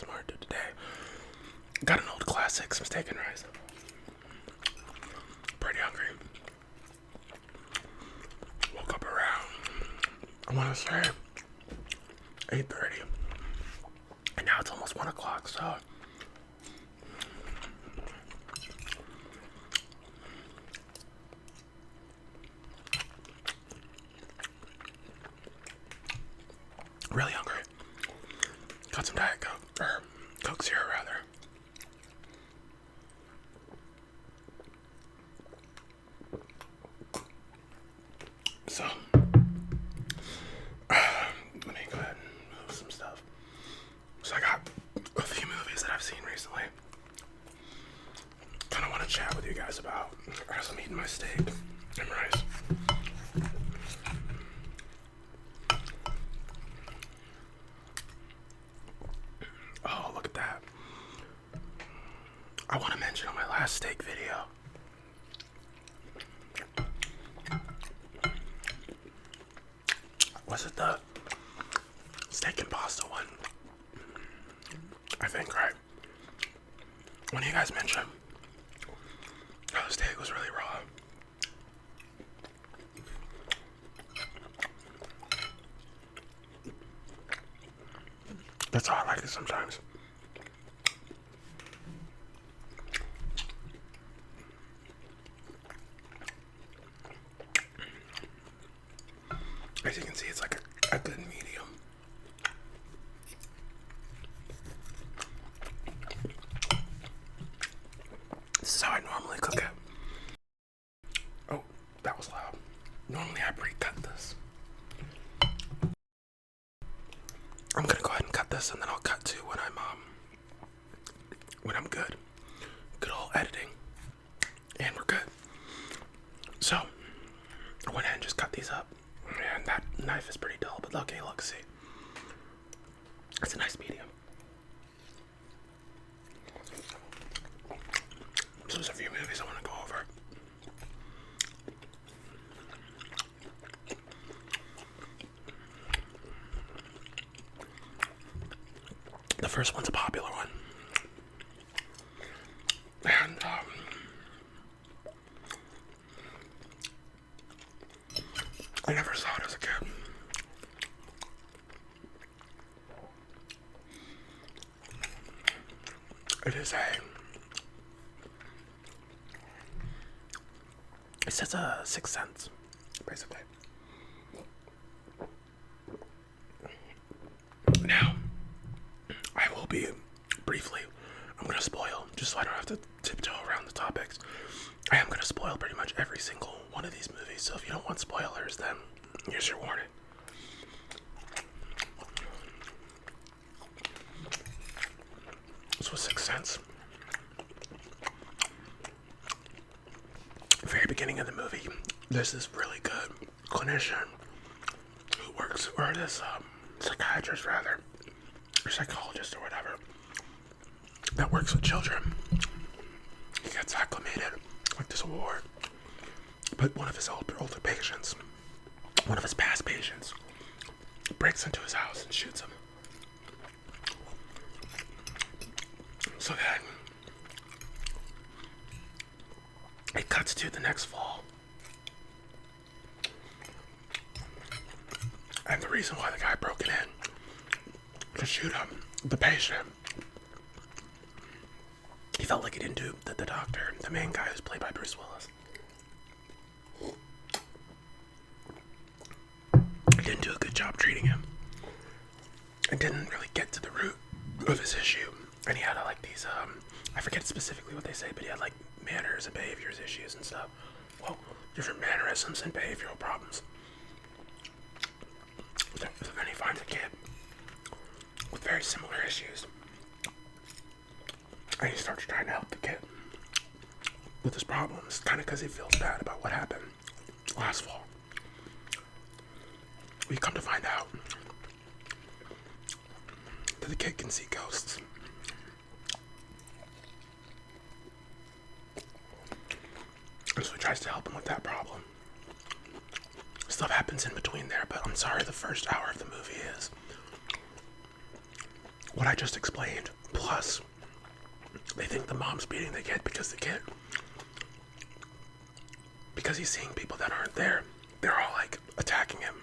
ASMR to today. Got an old classic, some steak and rice. Pretty hungry. Woke up around, I want to say 8:30, and now it's almost 1 o'clock, so really hungry. Got some Diet Coke, or Coke Zero rather. So, let me go ahead and move some stuff. So I got a few movies that I've seen recently. Kind of want to chat with you guys about as I'm eating my steak and rice. Oh, look at that. I want to mention on my last steak video, was it the steak and pasta one? I think, right? One of you guys mentioned how the steak was really raw. That's how I like it sometimes. As you can see, it's like a good medium. This is how I normally cook it. Oh, that was loud. Normally I pre-cut this. I'm gonna go ahead and cut this, and then I'll cut to when I'm good. Good old editing. And we're good. So, I went ahead and just cut these up. And that knife is pretty dull, but okay, look, see. It's a nice medium. So there's a few movies I want to go over. The first one's a popular one. And, I never saw it as a kid. It says a Sixth Sense, basically. Now, I will be briefly, I'm going to spoil, just so I don't have to tiptoe around the topics. I am going to spoil pretty much every single one of these movies, so if you don't want spoilers, then here's your warning. This was Sixth Sense. Very beginning of the movie, there's this really good clinician who works, or this psychiatrist rather, or psychologist or whatever, that works with children. He gets acclimated with this ward, but one of his older patients, one of his past patients, breaks into his house and shoots him. So then it cuts to the next fall. And the reason why the guy broke it in to shoot him, the patient, he felt like he didn't do the doctor, the main guy who's played by Bruce Willis. He didn't do a good job treating him. And didn't really get to the root of his issue. And he had like these, I forget specifically what they say, but he had like manners and behaviors issues and stuff. Well, different mannerisms and behavioral problems. So then he finds a kid with very similar issues. And he starts trying to help the kid with his problems, kind of because he feels bad about what happened last fall. We come to find out that the kid can see ghosts. And so he tries to help him with that problem. Stuff happens in between there, but I'm sorry, the first hour of the movie is what I just explained. Plus, they think the mom's beating the kid because he's seeing people that aren't there. They're all like attacking him,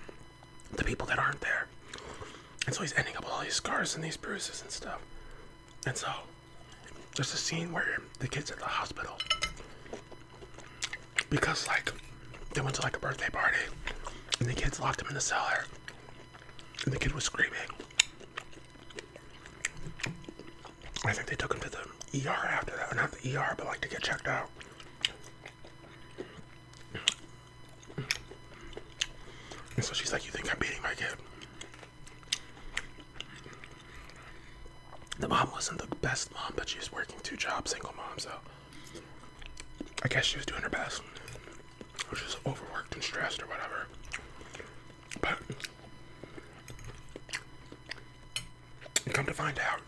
the people that aren't there. And so he's ending up with all these scars and these bruises and stuff. And so there's a scene where the kid's at the hospital because like they went to like a birthday party and the kids locked him in the cellar and the kid was screaming. I think they took him to the ER after that. Not the ER, but like to get checked out. And so she's like, you think I'm beating my kid? The mom wasn't the best mom, but she was working 2 jobs, single mom, so I guess she was doing her best. Or she was overworked and stressed or whatever. But come to find out,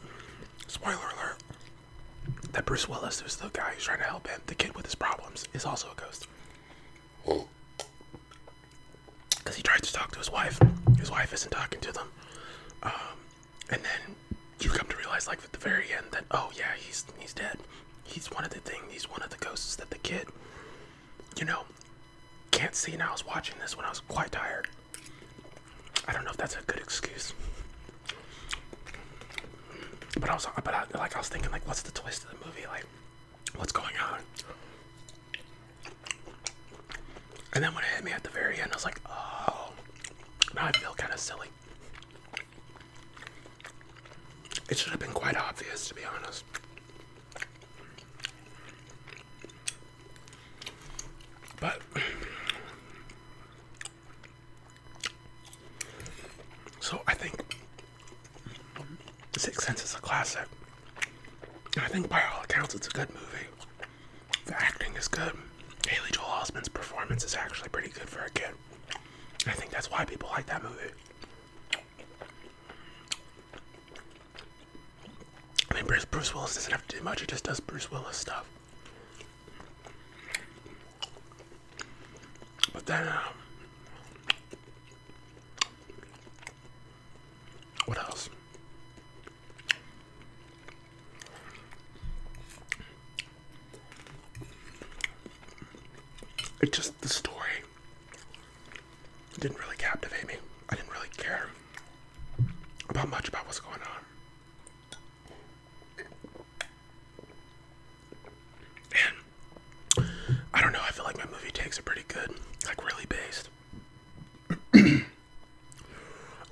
spoiler alert, that Bruce Willis, who's the guy who's trying to help him, the kid with his problems, is also a ghost. Because he tries to talk to his wife. His wife isn't talking to them. And then you come to realize, like, at the very end, that, oh, yeah, he's dead. He's one of the ghosts that the kid, can't see. And I was watching this when I was quite tired. I don't know if that's a good excuse. But I was thinking, like, what's the twist of the movie? Like, what's going on? And then when it hit me at the very end, I was like, oh, now I feel kind of silly. It should have been quite obvious, to be honest. But so I think Sixth Sense is a classic. And I think by all accounts it's a good movie. The acting is good. Haley Joel Osment's performance is actually pretty good for a kid. And I think that's why people like that movie. I mean, Bruce Willis doesn't have to do much. He just does Bruce Willis stuff. But then, what else? It just, the story didn't really captivate me. I didn't really care about much about what's going on. And I don't know, I feel like my movie takes are pretty good, like really based.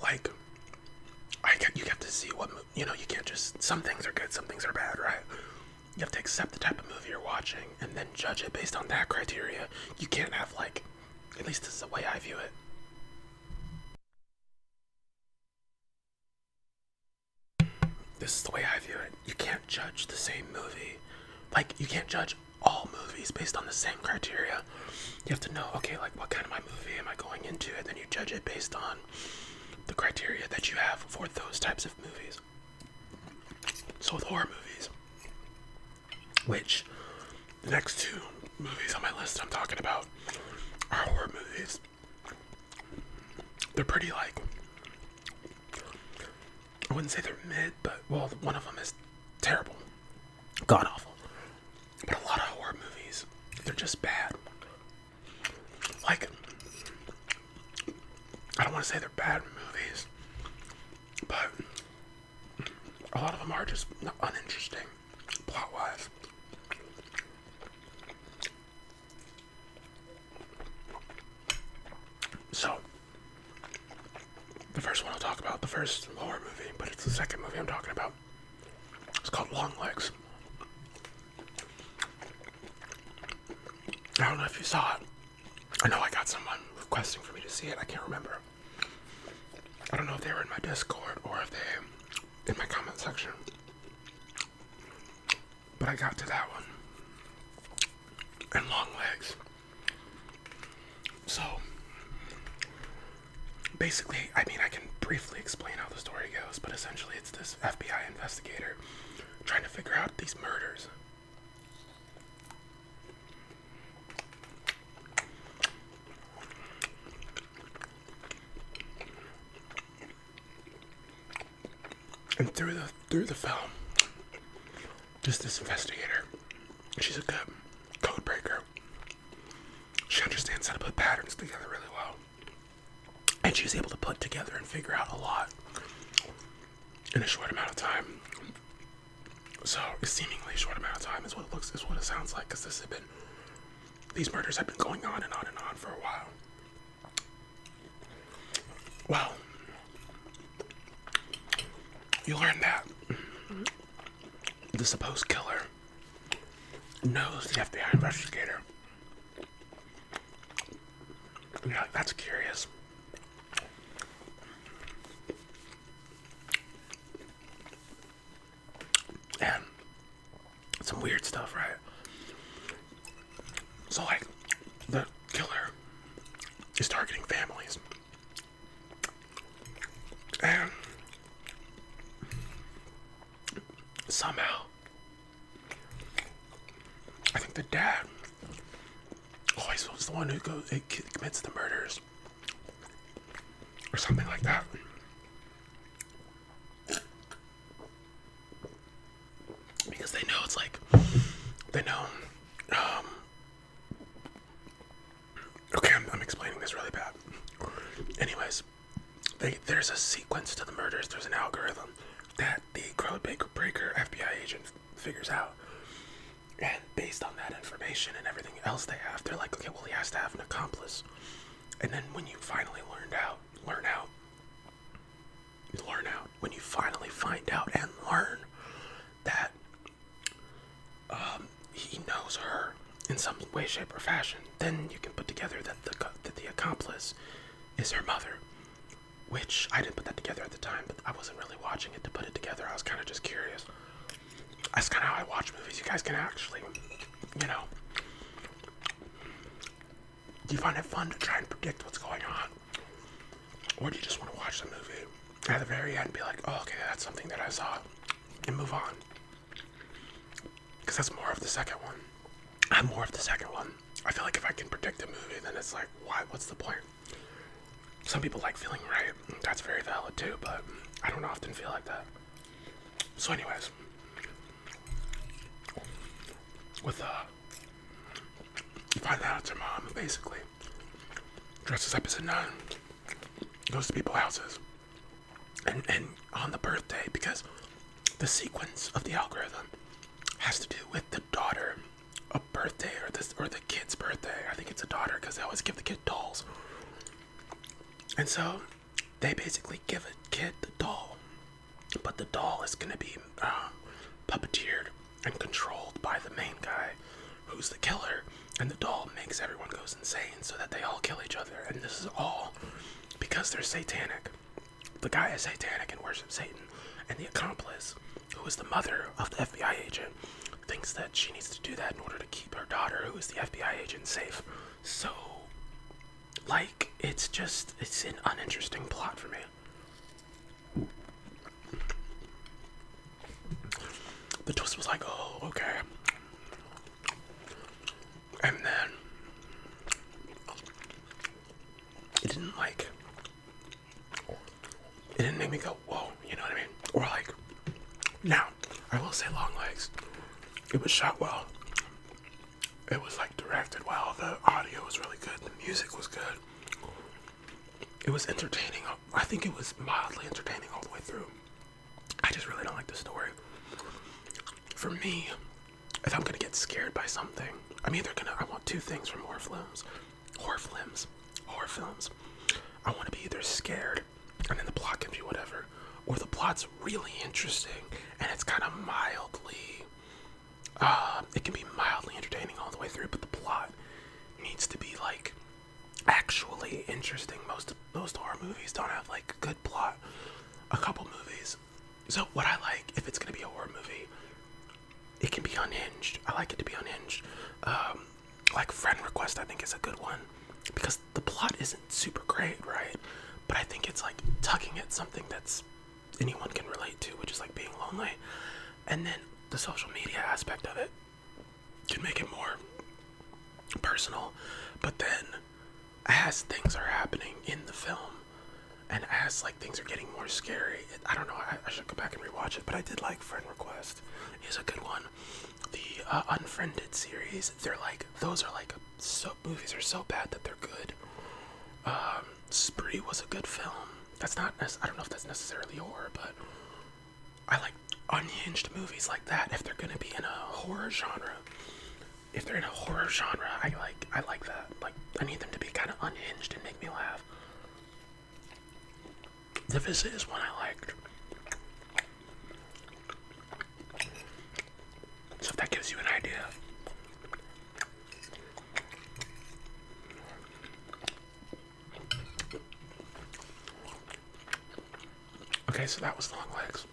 Like, you have to see what, you can't just, some things are good, some things are bad, right? You have to accept the type of movie you're watching and then judge it based on that criteria. You can't have, like, at least this is the way I view it. This is the way I view it. You can't judge the same movie. Like, you can't judge all movies based on the same criteria. You have to know, okay, like, what kind of movie am I going into? And then you judge it based on the criteria that you have for those types of movies. So with horror movies, which the next 2 movies on my list I'm talking about are horror movies. They're pretty, like, I wouldn't say they're mid, but, well, one of them is terrible. God-awful. But a lot of horror movies, they're just bad. Like, I don't want to say they're bad movies, but a lot of them are just uninteresting, plot-wise. So, the first one I'll talk about, the first horror movie, but it's the second movie I'm talking about. It's called Longlegs. I don't know if you saw it. I know I got someone requesting for me to see it. I can't remember. I don't know if they were in my Discord or if they in my comment section. But I got to that one. And Longlegs. So, basically, I mean, I can briefly explain how the story goes, but essentially it's this FBI investigator trying to figure out these murders. And through the film, just this investigator, she's a good code breaker. She understands how to put patterns together really well. And she's able to put together and figure out a lot in a short amount of time. So a seemingly short amount of time is what it sounds like, because these murders have been going on and on and on for a while. Well, you learn that the supposed killer knows the FBI investigator. And you're like, that's curious. And some weird stuff, right? So, like, the killer is targeting families. And somehow, I think the dad always was the one who commits the murders. Or something like that. Because they know okay, I'm explaining this really bad. Anyways, there's a sequence to the murders. There's an algorithm that the code breaker FBI agent figures out. And based on that information and everything else they have, they're like, okay, well, he has to have an accomplice. And then when you finally when you finally find out and learn that he knows her in some way, shape, or fashion, then you can put together that the accomplice is her mother. Which I didn't put that together at the time, but I wasn't really watching it to put it together. I was kind of just curious. That's kind of how I watch movies. You guys can actually, do you find it fun to try and predict what's going on? Or do you just want to watch the movie and at the very end be like, oh, okay, that's something that I saw, and move on? Because that's more of the second one. I'm more of the second one. I feel like if I can predict a movie, then it's like, why? What's the point? Some people like feeling right. That's very valid too, but I don't often feel like that. So anyways, you find out it's her mom, who basically dresses up as a nun, goes to people's houses, and on the birthday, because the sequence of the algorithm has to do with the daughter, a birthday, or the kid's birthday. I think it's a daughter, because they always give the kid dolls. And so they basically give a kid the doll, but the doll is going to be puppeteered and controlled by the main guy, who's the killer, and the doll makes everyone goes insane so that they all kill each other. And this is all because they're satanic. The guy is satanic and worships Satan, and the accomplice, who is the mother of the FBI agent, thinks that she needs to do that in order to keep her daughter, who is the FBI agent, safe. So, like, it's an uninteresting plot for me. The twist was like, oh, okay. And then it didn't make me go, whoa, you know what I mean? Or like, now, I will say Longlegs, it was shot well. It was like directed well. The audio was really good. The music was good. It was entertaining. I think it was mildly entertaining all the way through. I just really don't like the story. For me, if I'm gonna get scared by something, I want two things from horror films. I want to be either scared, and then the plot can be whatever, or the plot's really interesting, and it's kind of mildly, it can be mildly entertaining all the way through, but the plot needs to be, like, actually interesting. Most horror movies don't have, like, a good plot. A couple movies. So what I like, if it's gonna be a horror movie, it can be unhinged. I like it to be unhinged. Like Friend Request, I think, is a good one, because the plot isn't super great, right? But I think it's like tugging at something that's anyone can relate to, which is like being lonely. And then the social media aspect of it can make it more personal. But then, as things are happening in the film, And as like things are getting more scary, I don't know. I should go back and rewatch it, but I did like Friend Request. It's a good one. The Unfriended series, they're like those are like movies are so bad that they're good. Spree was a good film. That's not. I don't know if that's necessarily horror, but I like unhinged movies like that. If they're gonna be in a horror genre, if they're in a horror genre, I like that. Like I need them to be kind of unhinged and make me laugh. The Visit is one I liked. So if that gives you an idea. Okay, so that was Longlegs.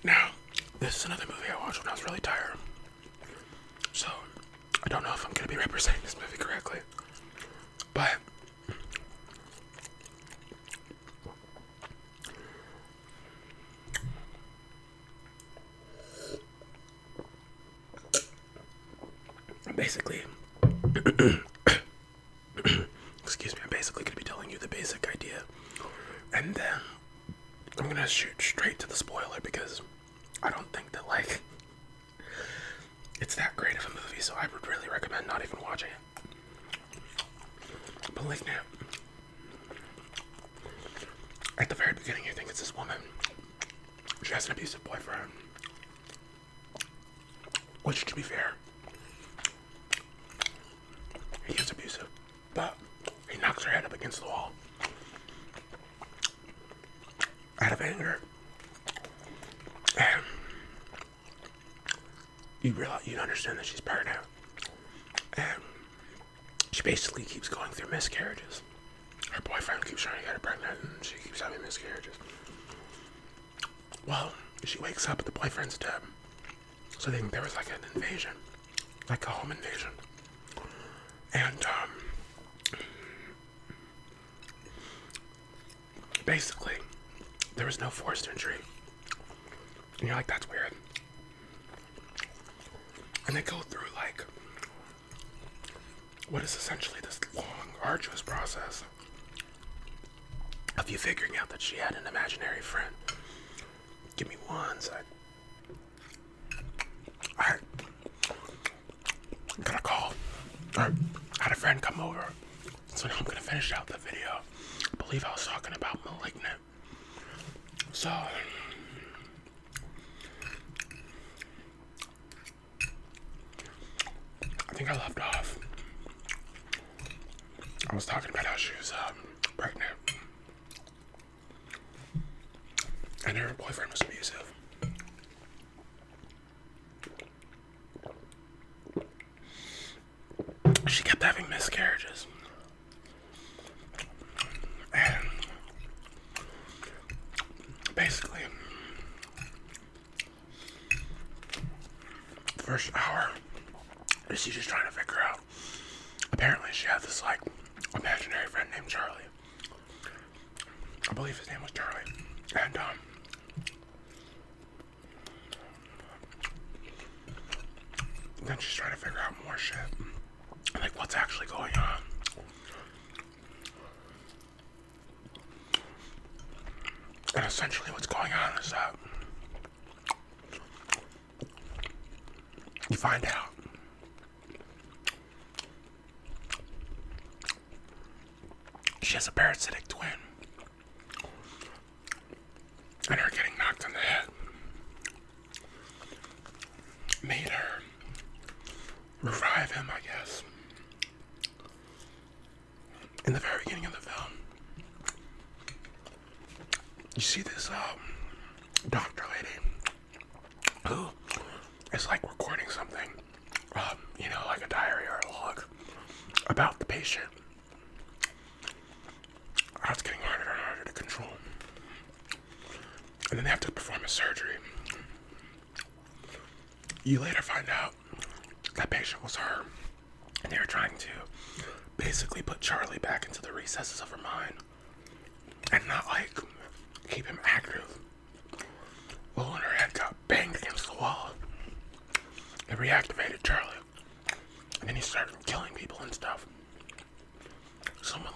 Now, this is another movie I watched when I was really tired. So, I don't know if I'm going to be representing this movie correctly. But basically, excuse me, I'm basically going to be telling you the basic idea. And then I'm going to shoot straight to the spoiler because I don't think that, like, it's that great of a movie, so I would really recommend not even watching it. Malignant. At the very beginning, you think it's this woman. She has an abusive boyfriend. Which, to be fair, he is abusive, but he knocks her head up against the wall out of anger. And you understand that she's pregnant. And she basically keeps going through miscarriages. Her boyfriend keeps trying to get her pregnant, and she keeps having miscarriages. Well, she wakes up, the boyfriend's dead. So they think there was like an invasion, like a home invasion. And basically, there was no forced entry. And you're like, that's weird. And they go through like what is essentially this long, arduous process of you figuring out that she had an imaginary friend. Give me one sec. I got a call. I had a friend come over. So now I'm gonna finish out the video. I believe I was talking about Malignant. So I think I left off. I was talking about how she was pregnant. And her boyfriend was abusive. She kept having miscarriages. And basically, the first hour, she's just trying to figure out. Apparently, she had this like imaginary friend named Charlie. I believe his name was Charlie. And then she's trying to figure out more shit. Like what's actually going on. And essentially what's going on is that you find out she has a parasitic twin. And her getting knocked on the head made her revive him, I guess. In the very beginning of the film, you see this doctor lady who is like recording something, like a diary or a log about the patient. How it's getting harder and harder to control. And then they have to perform a surgery. You later find out that patient was her, and they were trying to basically put Charlie back into the recesses of her mind and not like keep him active. Well, when her head got banged against the wall, it reactivated Charlie. And then he started killing people and stuff. Someone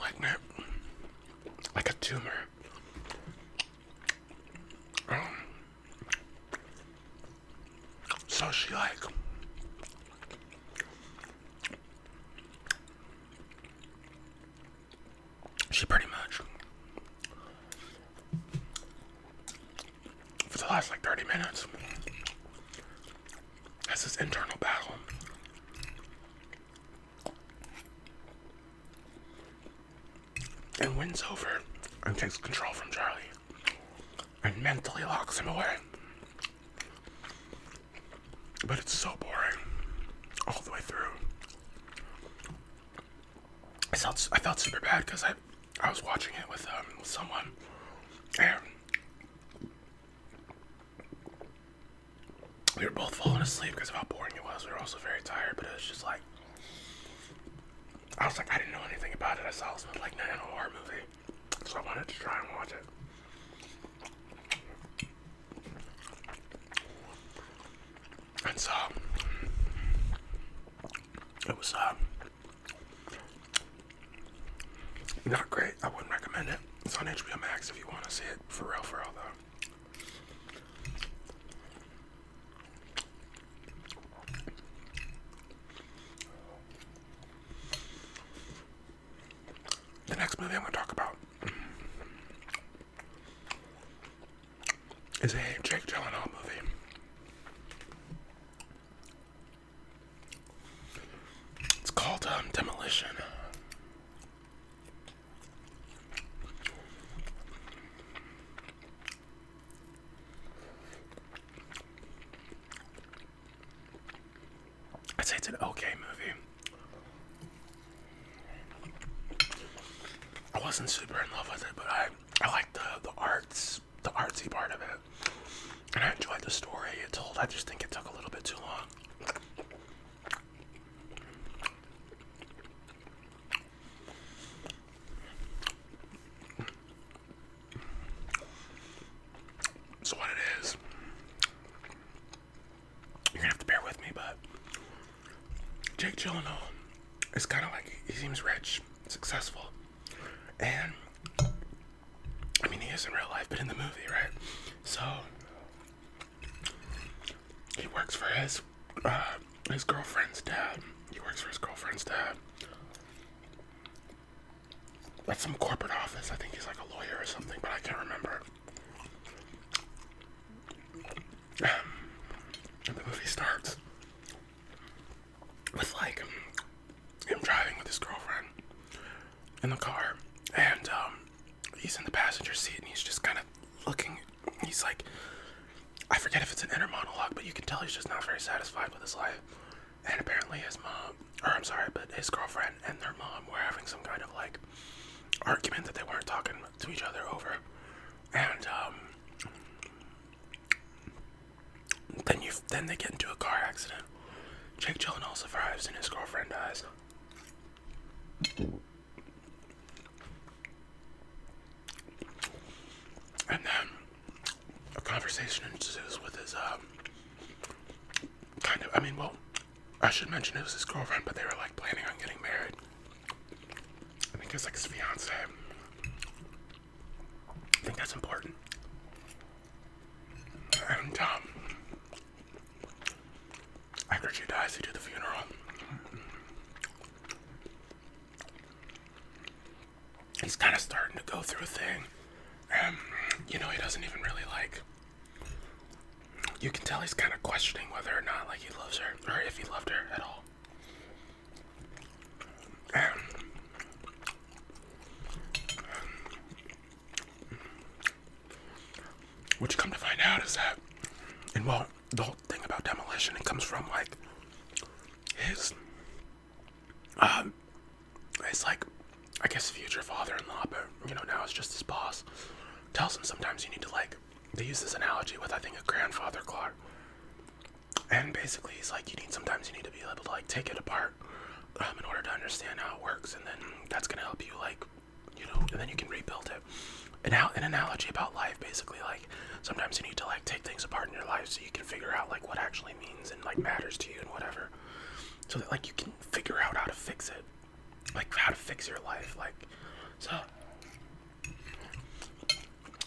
like a tumor. So she pretty much, for the last 30 minutes, has this internal battle. And wins over and takes control from Charlie and mentally locks him away. But it's so boring all the way through. I felt super bad because I was watching it with someone, and we were both falling asleep because of how boring it was. We were also very tired, but it was just like, I was like, I didn't know anything about it. I saw it was like a horror movie, so I wanted to try and watch it. And so it was not great. I wouldn't recommend it. It's on HBO Max if you want to see it for real though. The next movie I'm going to talk about is a Jake Gyllenhaal movie. It's called Demolition. I'd say it's an okay movie. I wasn't super in love with it, but I liked the artsy part of it. And I enjoyed the story it told. I just think it took a little bit too long. So what it is, you're gonna have to bear with me, but Jake Gyllenhaal is kind of like, he seems rich, successful, and I mean, he is in real life, but in the movie, right? So he works for his girlfriend's dad. He works for his girlfriend's dad at some corporate office. I think he's like a lawyer or something, but I can't remember. And the movie starts with him driving with his girlfriend in the car, and he's in the passenger seat, and he's just kind of looking. He's like, I forget if it's an inner monologue, but you can tell he's just not very satisfied with his life. And apparently his girlfriend and their mom were having some kind of argument that they weren't talking to each other over. And then they get into a car accident. Jake Gyllenhaal survives and his girlfriend dies. And then a conversation ensues with his I should mention it was his girlfriend, but they were planning on getting married. I think it's his fiance. I think that's important. And after she dies, they do the funeral. He's kind of starting to go through a thing. He doesn't even really you can tell he's kind of questioning whether or not he loves her, or if he loved her at all. What you come to find out is that, the whole thing about Demolition, it comes from his I guess future father-in-law, but now it's just his boss, tells him sometimes you need to they use this analogy with, I think, a grandfather clock. And basically he's sometimes you need to be able to take it apart in order to understand how it works, and then that's gonna help you and then you can rebuild it. An analogy about life, basically, sometimes you need to take things apart in your life so you can figure out what actually means and matters to you and whatever. so that like you can figure out how to fix it, like how to fix your life. Like, so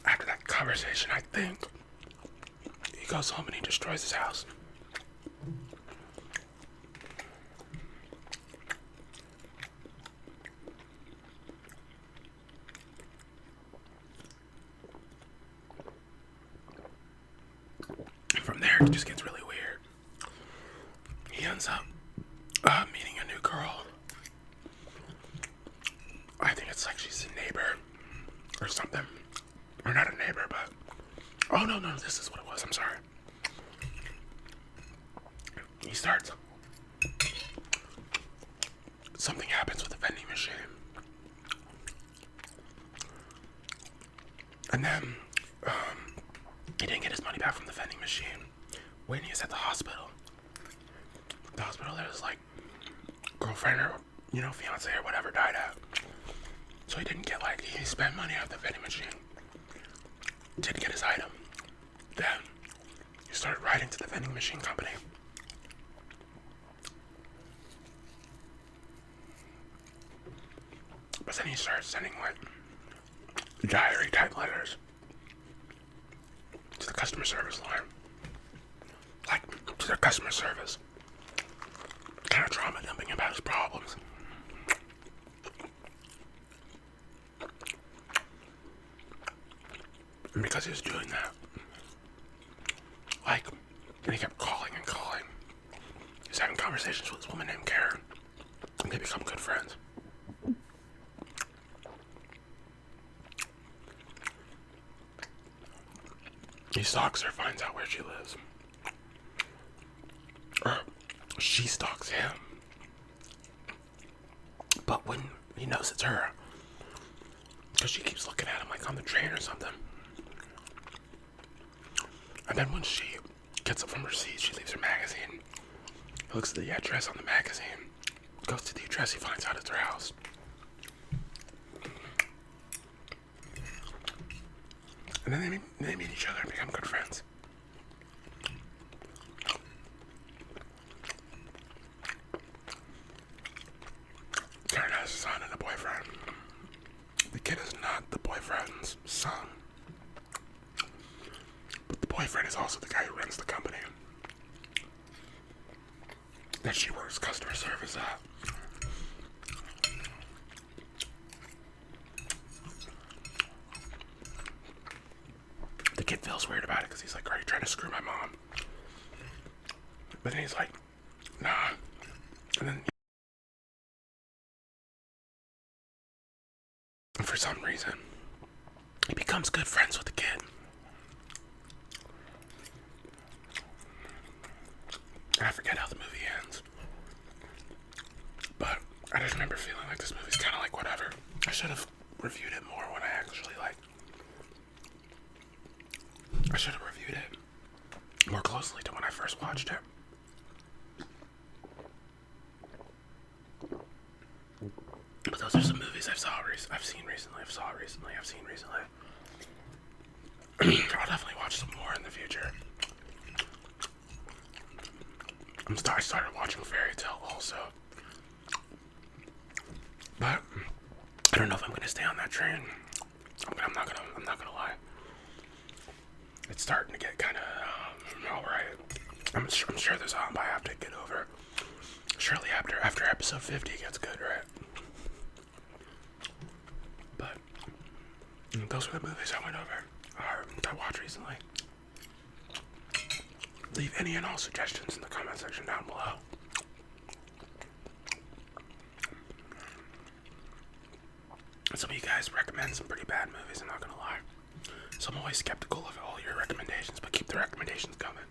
after that conversation, I think he goes home and he destroys his house. From there, it just gets really weird. He ends up meeting a new girl. I think it's like she's a neighbor or something. Or not a neighbor, but... Oh, no, this is what it was. I'm sorry. He starts... Something happens with the vending machine. And then, he didn't get his money back from the vending machine when he was at the hospital. The hospital that his, like, girlfriend or, you know, fiance or whatever died at. So he didn't get, like, he spent money at the vending machine. Didn't get his item. Then, he started writing to the vending machine company. But then he started sending, like, diary-type letters to the customer service line. Like, to their customer service. Kind of trauma dumping about his problems. And because he was doing that, like, and he kept calling and calling, he was having conversations with this woman named Karen, and they become good friends. He stalks her, finds out where she lives. Or she stalks him. But when he knows it's her, because she keeps looking at him like on the train or something. And then when she gets up from her seat, she leaves her magazine. He looks at the address on the magazine. Goes to the address, he finds out it's her house. And then they meet each other and become good friends. Karen has a son and a boyfriend. The kid is not the boyfriend's son. But the boyfriend is also the guy who runs the company that she works customer service at. The kid feels weird about it because he's like, are you trying to screw my mom? But then he's like, nah. And then for some reason, he becomes good friends with the kid. And I forget how the movie ends. But I just remember feeling like this movie's kind of like whatever. I should have reviewed it more when I actually I should have reviewed it more closely to when I first watched it. But those are some movies I've seen recently. I'll definitely watch some more in the future. I started watching Fairy Tale also. But I don't know if I'm gonna stay on that train. I'm not gonna lie. It's starting to get kind of alright. I'm sure there's a hump I have to get over. Surely after episode 50 gets good, right? But those were the movies I went over. I watched recently. Leave any and all suggestions in the comment section down below. Some of you guys recommend some pretty bad movies, I'm not gonna lie. So I'm always skeptical of all your recommendations, but keep the recommendations coming.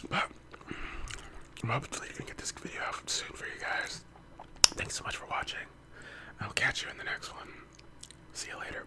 But I'm hopefully gonna get this video out soon for you guys. Thanks so much for watching. I'll catch you in the next one. See you later.